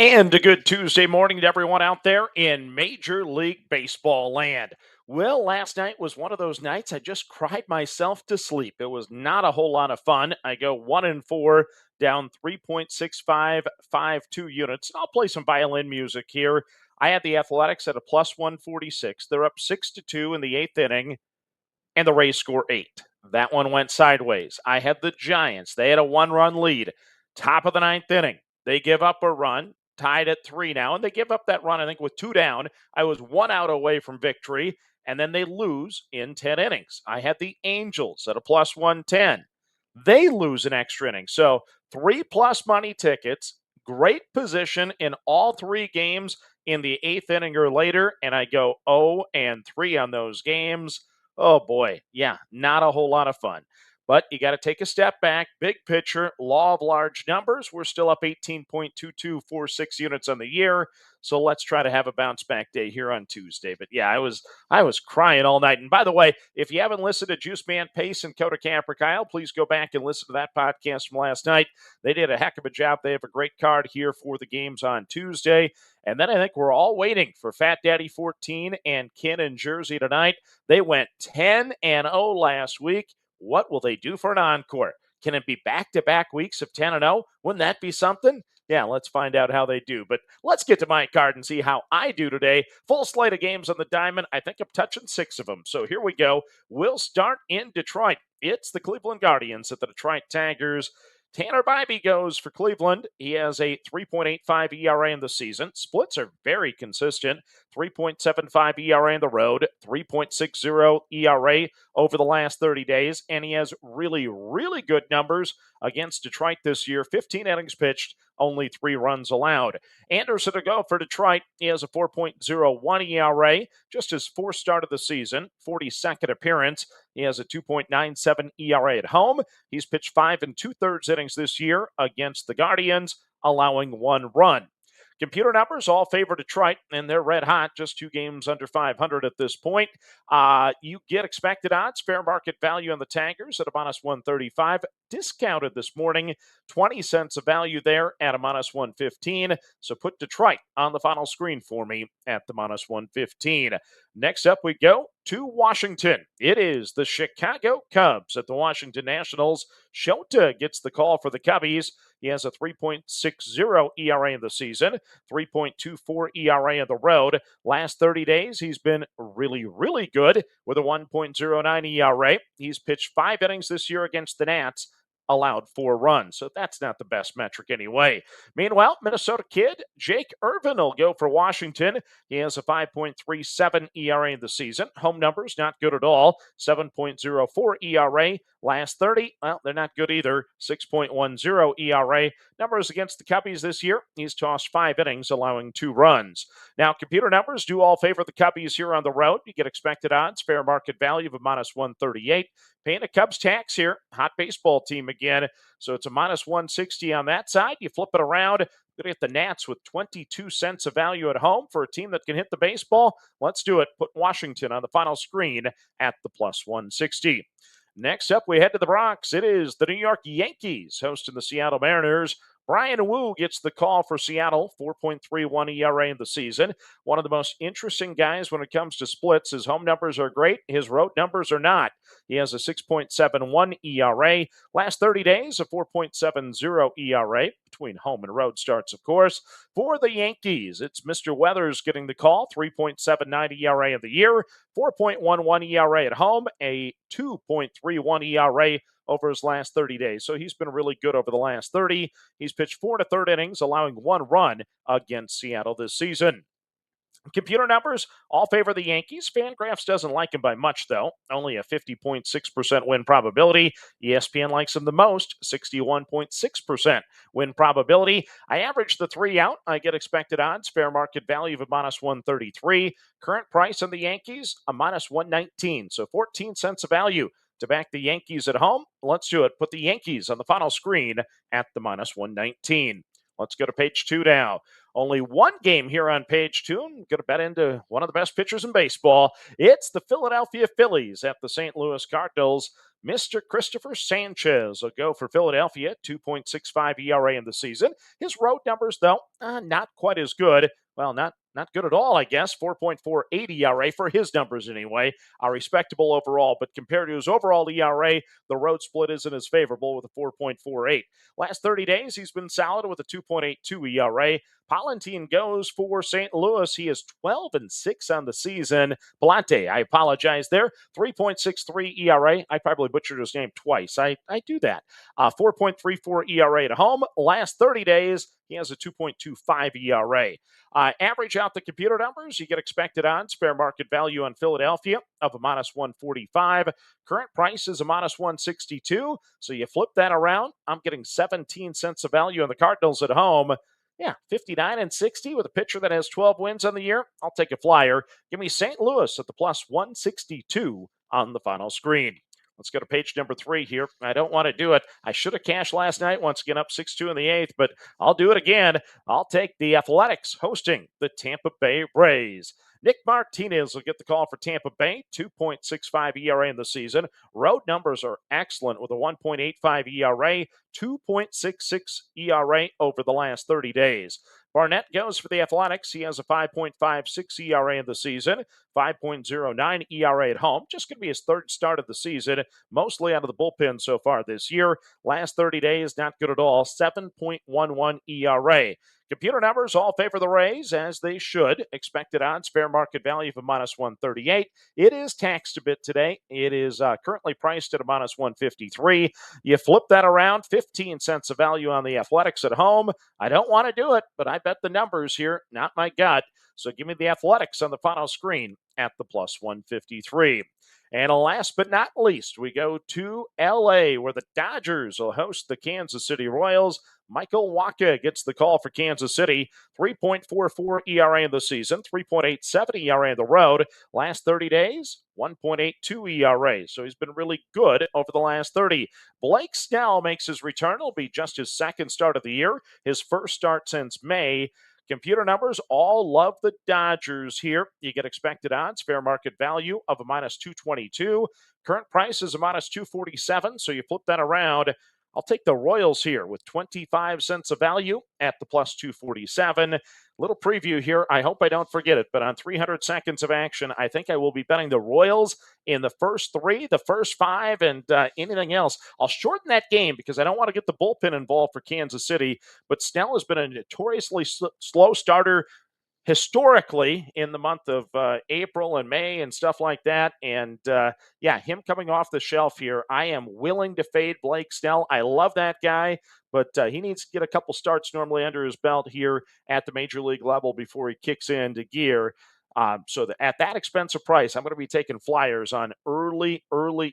And a good Tuesday morning to everyone out there in Major League Baseball land. Well, last night was one of those nights I just cried myself to sleep. It was not a whole lot of fun. I go 1-4, down 3.6552 units. I'll play some violin music here. I had the Athletics at a plus 146. They're up 6-2 in the eighth inning, and the Rays score 8. That one went sideways. I had the Giants. They had a one-run lead. Top of the ninth inning. They give up a run, tied at 3 now, and they give up that run, I think, with 2 down. I was 1 out away from victory, and then they lose in 10 innings. I had the Angels at a plus 110. They lose an extra inning. So 3+ money tickets, great position in all 3 games in the 8th inning or later, and I go 0-3 on those games. Oh boy, yeah, not a whole lot of fun. But you got to take a step back. Big picture, law of large numbers. We're still up 18.2246 units on the year. So let's try to have a bounce back day here on Tuesday. But yeah, I was crying all night. And by the way, if you haven't listened to Juice Man Pace and Coda Capricile, please go back and listen to that podcast from last night. They did a heck of a job. They have a great card here for the games on Tuesday. And then I think we're all waiting for Fat Daddy 14 and Ken in Jersey tonight. They went 10-0 last week. What will they do for an encore? Can it be back-to-back weeks of 10-0? Wouldn't that be something? Yeah, let's find out how they do. But let's get to my card and see how I do today. Full slate of games on the diamond. I think I'm touching 6 of them. So here we go. We'll start in Detroit. It's the Cleveland Guardians at the Detroit Tigers. Tanner Bybee goes for Cleveland. He has a 3.85 ERA in the season. Splits are very consistent. 3.75 ERA on the road, 3.60 ERA over the last 30 days, and he has really, really good numbers against Detroit this year. 15 innings pitched, only 3 runs allowed. Anderson to go for Detroit. He has a 4.01 ERA, just his 4th start of the season, 42nd appearance. He has a 2.97 ERA at home. He's pitched 5 2/3 innings this year against the Guardians, allowing 1 run. Computer numbers all favor Detroit, and they're red hot, just 2 games under 500 at this point. You get expected odds, fair market value on the Tigers at a minus 135. Discounted this morning, 20 cents of value there at a minus 115. So put Detroit on the final screen for me at the minus 115. Next up, we go to Washington. It is the Chicago Cubs at the Washington Nationals. Shota gets the call for the Cubbies. He has a 3.60 ERA in the season, 3.24 ERA on the road. Last 30 days, he's been really, really good with a 1.09 ERA. He's pitched 5 innings this year against the Nats, allowed 4 runs. So that's not the best metric anyway. Meanwhile, Minnesota kid Jake Irvin will go for Washington. He has a 5.37 ERA in the season. Home numbers, not good at all. 7.04 ERA. Last 30, well, they're not good either. 6.10 ERA. Numbers against the Cubbies this year, he's tossed 5 innings, allowing 2 runs. Now, computer numbers do all favor the Cubbies here on the road. You get expected odds, fair market value of a minus 138. Paying a Cubs tax here. Hot baseball team again. So it's a minus 160 on that side. You flip it around. Going to get the Nats with 22 cents of value at home for a team that can hit the baseball. Let's do it. Put Washington on the final screen at the plus 160. Next up, we head to the Bronx. It is the New York Yankees hosting the Seattle Mariners. Brian Wu gets the call for Seattle, 4.31 ERA in the season. One of the most interesting guys when it comes to splits. His home numbers are great. His road numbers are not. He has a 6.71 ERA. Last 30 days, a 4.70 ERA between home and road starts, of course. For the Yankees, it's Mr. Weathers getting the call, 3.79 ERA of the year, 4.11 ERA at home, a 2.31 ERA over his last 30 days. So he's been really good over the last 30. He's pitched 4 1/3 innings, allowing 1 run against Seattle this season. Computer numbers all favor the Yankees. FanGraphs doesn't like him by much, though. Only a 50.6% win probability. ESPN likes him the most, 61.6% win probability. I average the 3 out. I get expected odds, fair market value of a minus 133. Current price on the Yankees, a minus 119. So 14 cents of value to back the Yankees at home. Let's do it. Put the Yankees on the final screen at the minus 119. Let's go to page 2 now. Only one game here on page 2. I'm going to bet into one of the best pitchers in baseball. It's the Philadelphia Phillies at the St. Louis Cardinals. Mr. Christopher Sanchez will go for Philadelphia, 2.65 ERA in the season. His road numbers, though, not quite as good. Well, not good at all, I guess. 4.48 ERA for his numbers anyway. Are respectable overall, but compared to his overall ERA, the road split isn't as favorable with a 4.48. Last 30 days, he's been solid with a 2.82 ERA. Palantine goes for St. Louis. He is 12-6 on the season. Palante, I apologize there. 3.63 ERA. I probably butchered his name twice. I do that. 4.34 ERA at home. Last 30 days, he has a 2.25 ERA. Average out the computer numbers. You get expected odds, fair market value on Philadelphia of a minus 145. Current price is a minus 162. So you flip that around. I'm getting 17 cents of value on the Cardinals at home. Yeah, 59-60 with a pitcher that has 12 wins on the year. I'll take a flyer. Give me St. Louis at the plus 162 on the final screen. Let's go to page number 3 here. I don't want to do it. I should have cashed last night, once again up 6-2 in the 8th, but I'll do it again. I'll take the Athletics hosting the Tampa Bay Rays. Nick Martinez will get the call for Tampa Bay, 2.65 ERA in the season. Road numbers are excellent with a 1.85 ERA, 2.66 ERA over the last 30 days. Barnett goes for the Athletics. He has a 5.56 ERA in the season, 5.09 ERA at home. Just going to be his third start of the season, mostly out of the bullpen so far this year. Last 30 days, not good at all, 7.11 ERA. Computer numbers all favor the Rays, as they should. Expected odds, fair market value of a minus 138. It is taxed a bit today. It is currently priced at a minus 153. You flip that around, 15 cents of value on the Athletics at home. I don't want to do it, but I bet the numbers here, not my gut. So give me the Athletics on the final screen at the plus 153. And last but not least, we go to L.A., where the Dodgers will host the Kansas City Royals. Michael Wacha gets the call for Kansas City. 3.44 ERA in the season, 3.87 ERA on the road. Last 30 days, 1.82 ERA. So he's been really good over the last 30. Blake Snell makes his return. It'll be just his second start of the year, his first start since May. Computer numbers all love the Dodgers here. You get expected odds, fair market value of a minus 222. Current price is a minus 247, so you flip that around. I'll take the Royals here with 25 cents of value at the plus 247. Little preview here. I hope I don't forget it, but on 300 seconds of action, I think I will be betting the Royals in the first 3, the first 5, and anything else. I'll shorten that game because I don't want to get the bullpen involved for Kansas City, but Snell has been a notoriously slow starter historically in the month of April and May and stuff like that. And him coming off the shelf here, I am willing to fade Blake Snell. I love that guy, but he needs to get a couple starts normally under his belt here at the major league level before he kicks into gear. At that expensive price, I'm going to be taking flyers on early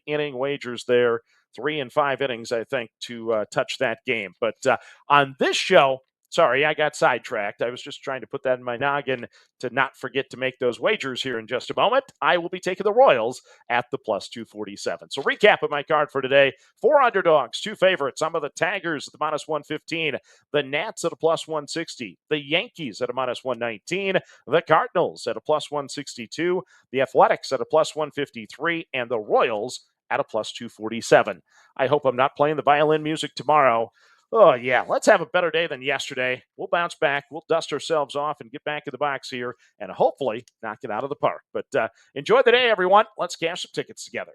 inning wagers there. 3 and 5 innings, I think, to touch that game. But on this show, sorry, I got sidetracked. I was just trying to put that in my noggin to not forget to make those wagers here in just a moment. I will be taking the Royals at the plus 247. So recap of my card for today. 4 underdogs, 2 favorites. Some of the Tigers at the minus 115. The Nats at a plus 160. The Yankees at a minus 119. The Cardinals at a plus 162. The Athletics at a plus 153. And the Royals at a plus 247. I hope I'm not playing the violin music tomorrow. Oh, yeah, let's have a better day than yesterday. We'll bounce back. We'll dust ourselves off and get back in the box here and hopefully knock it out of the park. But enjoy the day, everyone. Let's cash some tickets together.